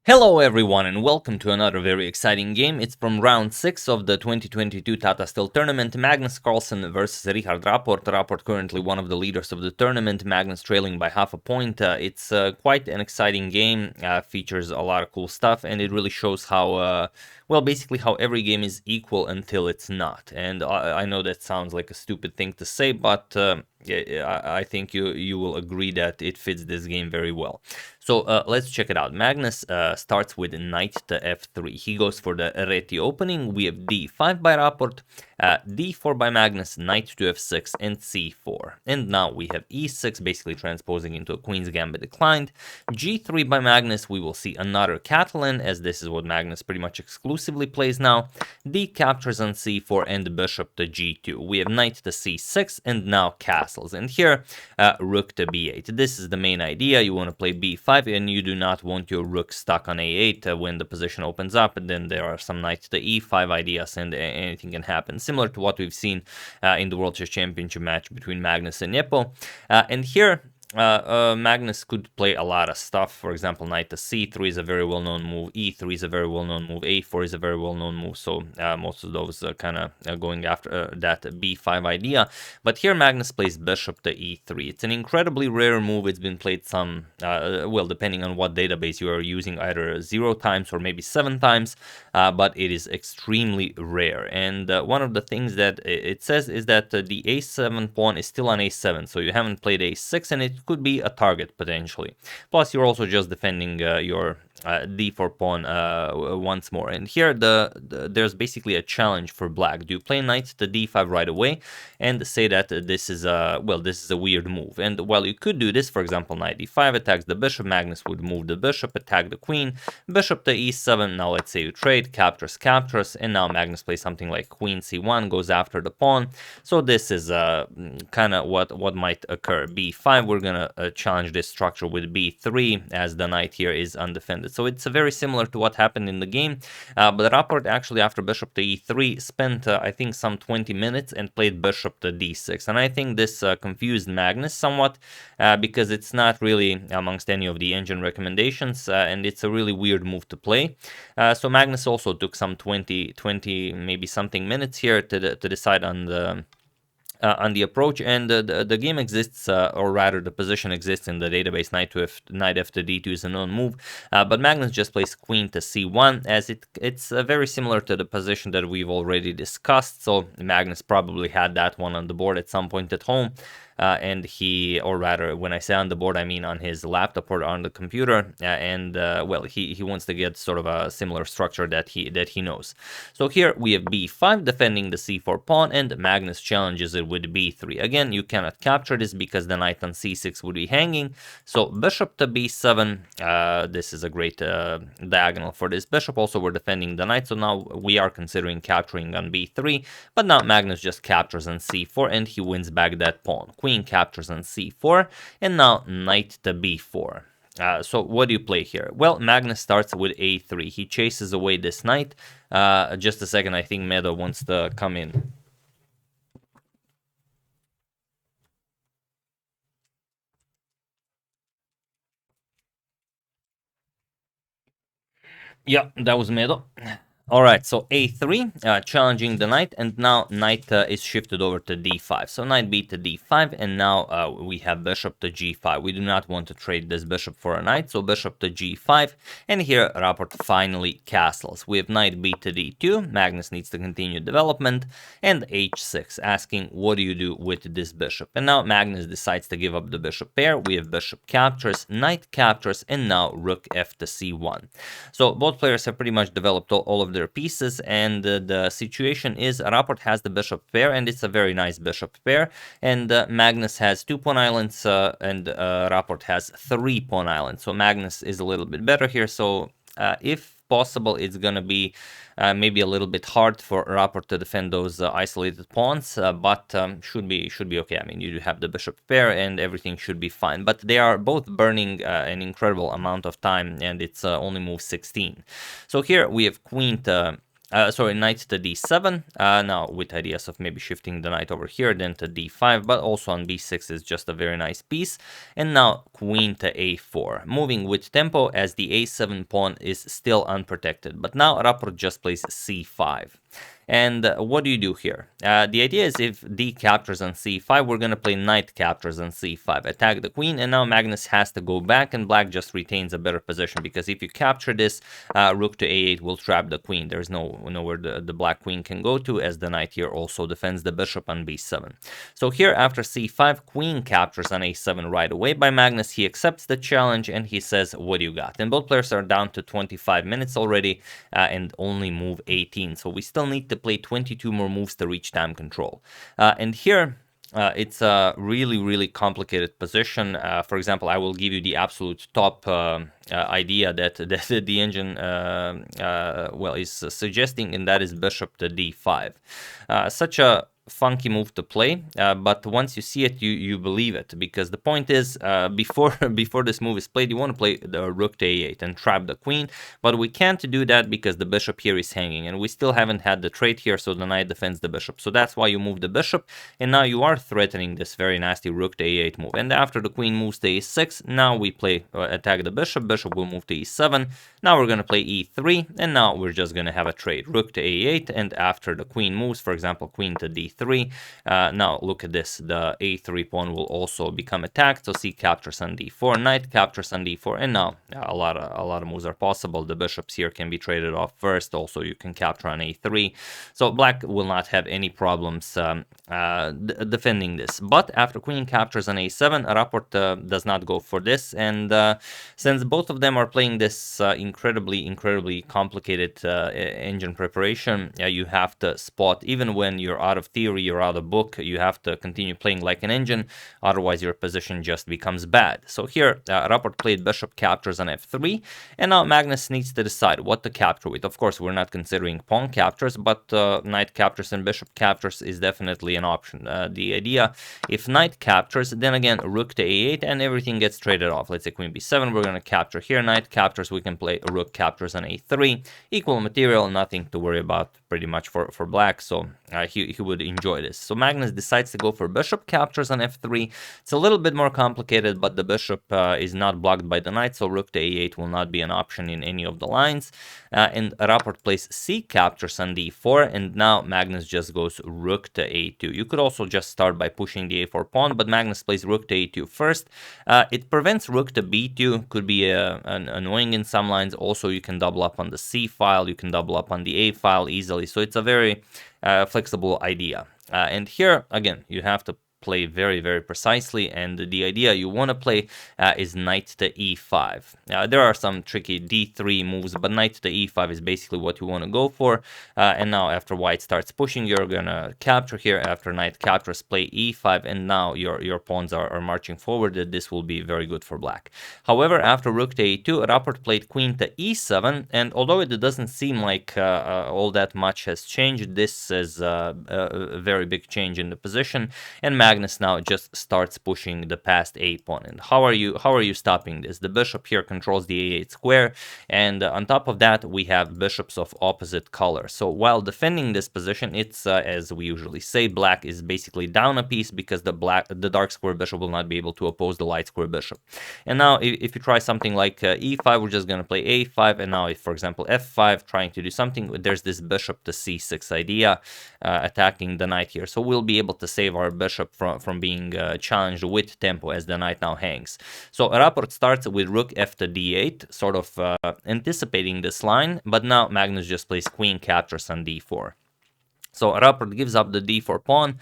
Hello everyone and welcome to another very exciting game. It's from round 6 of the 2022 Tata Steel tournament. Magnus Carlsen versus Richard Rapport. Rapport currently one of the leaders of the tournament, Magnus trailing by half a point. It's quite an exciting game, features a lot of cool stuff, and it really shows how, well, basically how every game is equal until it's not. And I know that sounds like a stupid thing to say, but I think you will agree that it fits this game very well. So let's check it out. Magnus starts with knight to f3. He goes for the reti opening. We have d5 by Rapport, d4 by Magnus, knight to f6, and c4. And now we have e6, basically transposing into a queen's gambit declined. g3 by Magnus, we will see another Catalan, as this is what Magnus pretty much exclusively plays now. d captures on c4 and bishop to g2. We have knight to c6 and now castles. And here, rook to b8. This is the main idea. You want to play b5 and you do not want your rook stuck on a8 when the position opens up, and then there are some knight to e5 ideas and anything can happen, similar to what we've seen in the World Chess Championship match between Magnus and Nepo. And here Magnus could play a lot of stuff. For example, knight to c3 is a very well-known move, e3 is a very well-known move, a4 is a very well-known move, so most of those kind of going after that b5 idea. But here Magnus plays bishop to e3. It's an incredibly rare move. It's been played some, well, depending on what database you are using, either 0 times or maybe 7 times, but it is extremely rare. And one of the things that it says is that the a7 pawn is still on a7, so you haven't played a6, and it could be a target potentially. Plus, you're also just defending your d4 pawn once more. And here there's basically a challenge for black. Do you play knight to d5 right away and say that this is a, well, this is a weird move? And while you could do this, for example, knight d5 attacks the bishop, Magnus would move the bishop, attack the queen, bishop to e7. Now let's say you trade, captures, and now Magnus plays something like queen c1, goes after the pawn. So this is kind of what might occur. b5, we're gonna challenge this structure with b3, as the knight here is undefended. So it's very similar to what happened in the game, but Rapport actually, after bishop to e3, spent I think some 20 minutes and played bishop to d6, and I think this confused Magnus somewhat, because it's not really amongst any of the engine recommendations, and it's a really weird move to play. So Magnus also took some 20 maybe something minutes here to decide on the approach, and the game exists, or rather the position exists in the database. Knight f to d2 is a known move, but Magnus just plays queen to c1, as it's very similar to the position that we've already discussed. So Magnus probably had that one on the board at some point at home. And he, or rather, when I say on the board, I mean on his laptop or on the computer, and well, he wants to get sort of a similar structure that he knows. So here we have b5 defending the c4 pawn, and Magnus challenges it with b3. Again, you cannot capture this because the knight on c6 would be hanging. So bishop to b7. This is a great diagonal for this bishop. Also, we're defending the knight, so now we are considering capturing on b3. But now Magnus just captures on c4, and he wins back that pawn. Queen captures on c4, and now knight to b4. So what do you play here? Well, Magnus starts with a3. He chases away this knight. Just a second, I think Medo wants to come in. Yeah, that was Medo. All right, so a3, challenging the knight, and now knight is shifted over to d5. So knight b to d5, and now we have bishop to g5. We do not want to trade this bishop for a knight, so bishop to g5, and here Rapport finally castles. We have knight b to d2, Magnus needs to continue development, and h6, asking what do you do with this bishop? And now Magnus decides to give up the bishop pair. We have bishop captures, knight captures, and now rook f to c1. So both players have pretty much developed all of their pieces, and the situation is Rapport has the bishop pair, and it's a very nice bishop pair, and Magnus has 2 pawn islands, and Rapport has 3 pawn islands. So Magnus is a little bit better here, so if possible, it's gonna be maybe a little bit hard for Rapport to defend those isolated pawns, but should be okay. I mean, you do have the bishop pair and everything should be fine, but they are both burning an incredible amount of time, and it's only move 16. So here we have queen to sorry, knight to d7, now with ideas of maybe shifting the knight over here, then to d5, but also on b6 is just a very nice piece. And now queen to a4, moving with tempo as the a7 pawn is still unprotected. But now Rapport just plays c5. And what do you do here? The idea is if d captures on c5, we're going to play knight captures on c5, attack the queen, and now Magnus has to go back, and black just retains a better position, because if you capture this, rook to a8 will trap the queen. There's nowhere the black queen can go to, as the knight here also defends the bishop on b7. So here, after c5, queen captures on a7 right away by Magnus. He accepts the challenge, and he says, what do you got? And both players are down to 25 minutes already, and only move 18. So we still need to play 22 more moves to reach time control. And here, it's a really complicated position. For example, I will give you the absolute top idea that the engine well, is suggesting, and that is bishop to d5. Such a funky move to play, but once you see it, you believe it, because the point is, before this move is played, you want to play the rook to a8 and trap the queen, but we can't do that because the bishop here is hanging, and we still haven't had the trade here, so the knight defends the bishop. So that's why you move the bishop, and now you are threatening this very nasty rook to a8 move. And after the queen moves to a6, now we play attack the bishop. Bishop will move to e7. Now we're going to play e3, and now we're just going to have a trade, rook to a8, and after the queen moves, for example, queen to d3, now look at this, the a3 pawn will also become attacked, so c captures on d4, knight captures on d4, and now a lot of moves are possible. The bishops here can be traded off first, also you can capture on a3, so black will not have any problems defending this. But after queen captures on a7, Rapport does not go for this, and since both of them are playing this incredibly complicated engine preparation, you have to spot, even when you're out of theory, you're out of book, you have to continue playing like an engine, otherwise your position just becomes bad. So here, Rapport played bishop captures on f3, and now Magnus needs to decide what to capture with. Of course, we're not considering pawn captures, but knight captures and bishop captures is definitely an option. The idea, if knight captures, then again, rook to a8, and everything gets traded off. Let's say queen b7, we're going to capture here, knight captures, we can play rook captures on a3, equal material, nothing to worry about pretty much for black, so he would enjoy this. So Magnus decides to go for bishop captures on f3. It's a little bit more complicated, but the bishop is not blocked by the knight, so rook to a8 will not be an option in any of the lines. And Rapport plays c captures on d4, and now Magnus just goes rook to a2. You could also just start by pushing the a4 pawn, but Magnus plays rook to a2 first. It prevents rook to b2, could be annoying in some lines. Also, you can double up on the c file, you can double up on the a file easily, so it's a very flexible idea. And here, again, you have to play very precisely, and the idea you want to play is knight to e5. There are some tricky d3 moves, but knight to e5 is basically what you want to go for. And now after white starts pushing, you're gonna capture here. After knight captures, play e5, and now your pawns are marching forward. This will be very good for black. However, after rook to a2, Rapport played queen to e7, and although it doesn't seem like all that much has changed, this is a very big change in the position, and Magnus now just starts pushing the past a pawn. And how are you stopping this? The bishop here controls the a8 square, and on top of that we have bishops of opposite color. So while defending this position, it's as we usually say, black is basically down a piece, because the dark square bishop will not be able to oppose the light square bishop. And now if you try something like e5, we're just going to play a5, and now if, for example, f5, trying to do something, there's this bishop to c6 idea attacking the knight here. So we'll be able to save our bishop from being challenged with tempo, as the knight now hangs. So Rapport starts with rook f to d8, sort of anticipating this line, but now Magnus just plays queen captures on d4. So Rapport gives up the d4 pawn.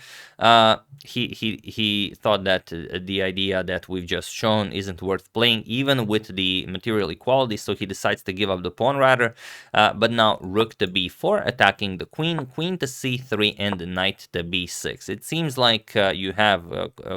He thought that the idea that we've just shown isn't worth playing, even with the material equality, so he decides to give up the pawn rather. But now rook to b4, attacking the queen, queen to c3, and knight to b6. It seems like you have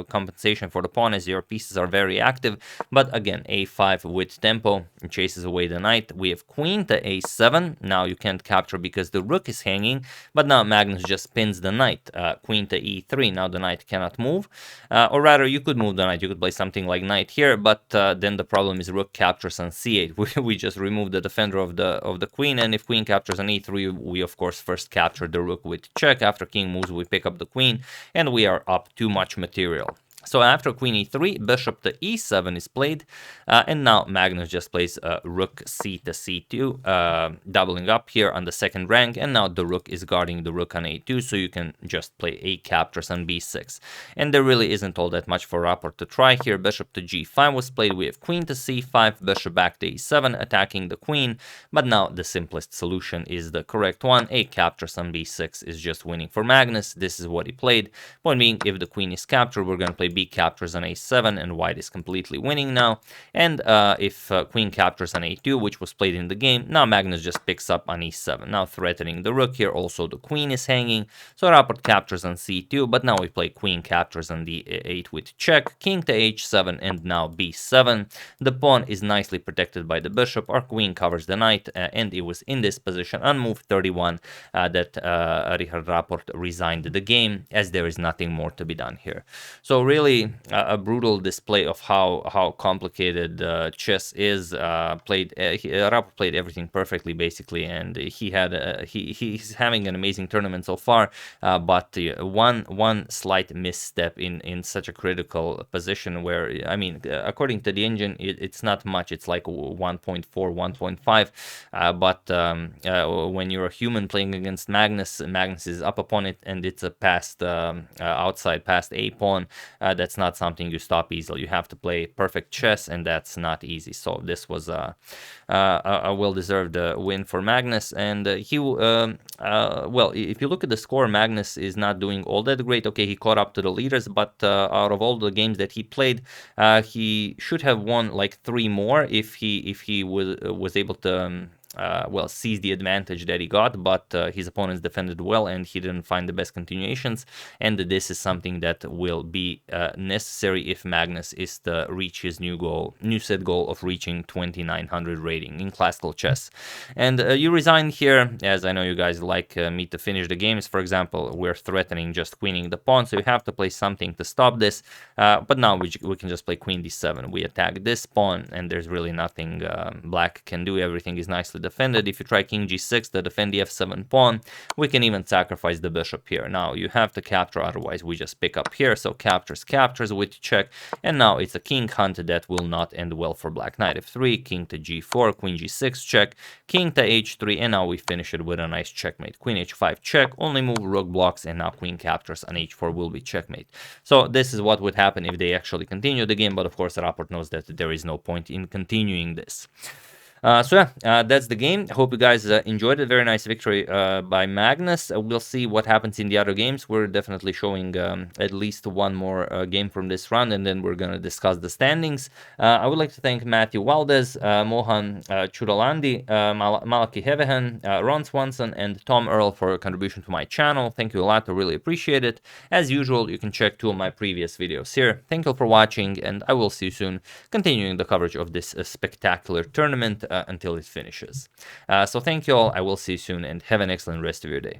compensation for the pawn, as your pieces are very active, but again, a5 with tempo chases away the knight. We have queen to a7. Now you can't capture because the rook is hanging, but now Magnus just pins the knight, queen to e3. Now the knight cannot move, or rather you could move the knight, you could play something like knight here, but then the problem is rook captures on c8. We just remove the defender of the queen, and if queen captures on e3, we of course first capture the rook with check. After king moves, we pick up the queen, and we are up too much material. So after queen e3, bishop to e7 is played, and now Magnus just plays rook c to c2, doubling up here on the second rank, and now the rook is guarding the rook on a2, so you can just play a captures on b6. And there really isn't all that much for Rapport to try here. Bishop to g5 was played, we have queen to c5, bishop back to e7, attacking the queen, but now the simplest solution is the correct one. A captures on b6 is just winning for Magnus. This is what he played. Point being, if the queen is captured, we're going to play b captures on a7, and white is completely winning now. And if queen captures on a2, which was played in the game, now Magnus just picks up on e7, now threatening the rook here. Also the queen is hanging, so Rapport captures on c2, but now we play queen captures on d8 with check, king to h7, and now b7. The pawn is nicely protected by the bishop, our queen covers the knight, and it was in this position on move 31 that Richard Rapport resigned the game, as there is nothing more to be done here. So really a brutal display of how complicated chess is. Rapport played everything perfectly basically, and he's having an amazing tournament so far. But one slight misstep in such a critical position, where I mean, according to the engine, it's not much. It's like 1.4, 1.5. But when you're a human playing against Magnus is up upon it, and it's a passed outside past a pawn. That's not something you stop easily. You have to play perfect chess, and that's not easy. So this was a well-deserved win for Magnus. And well, if you look at the score, Magnus is not doing all that great. Okay, he caught up to the leaders, but out of all the games that he played, he should have won like 3 more if he was able to well, seize the advantage that he got, but his opponents defended well, and he didn't find the best continuations, and this is something that will be necessary if Magnus is to reach his new set goal of reaching 2900 rating in classical chess. And you resign here, as I know you guys like me to finish the games. For example, we're threatening just queening the pawn, so you have to play something to stop this, but now we can just play queen d7. We attack this pawn, and there's really nothing black can do. Everything is nicely defended. If you try king g6 to defend the f7 pawn, we can even sacrifice the bishop here. Now you have to capture, otherwise we just pick up here. So captures with check, and now it's a king hunt that will not end well for black. Knight f3, king to g4, queen g6 check, king to h3, and now we finish it with a nice checkmate. Queen h5 check, only move rook blocks, and now queen captures on h4 will be checkmate. So this is what would happen if they actually continue the game, but of course Rapport knows that there is no point in continuing this. So yeah, that's the game. I hope you guys enjoyed it. Very nice victory by Magnus. We'll see what happens in the other games. We're definitely showing at least one more game from this round, and then we're going to discuss the standings. I would like to thank Matthew Valdez, Mohan Chudalandi, Malaki Hevehan, Ron Swanson, and Tom Earl for a contribution to my channel. Thank you a lot. I really appreciate it. As usual, you can check 2 of my previous videos here. Thank you for watching, and I will see you soon, continuing the coverage of this spectacular tournament until it finishes. So thank you all. I will see you soon, and have an excellent rest of your day.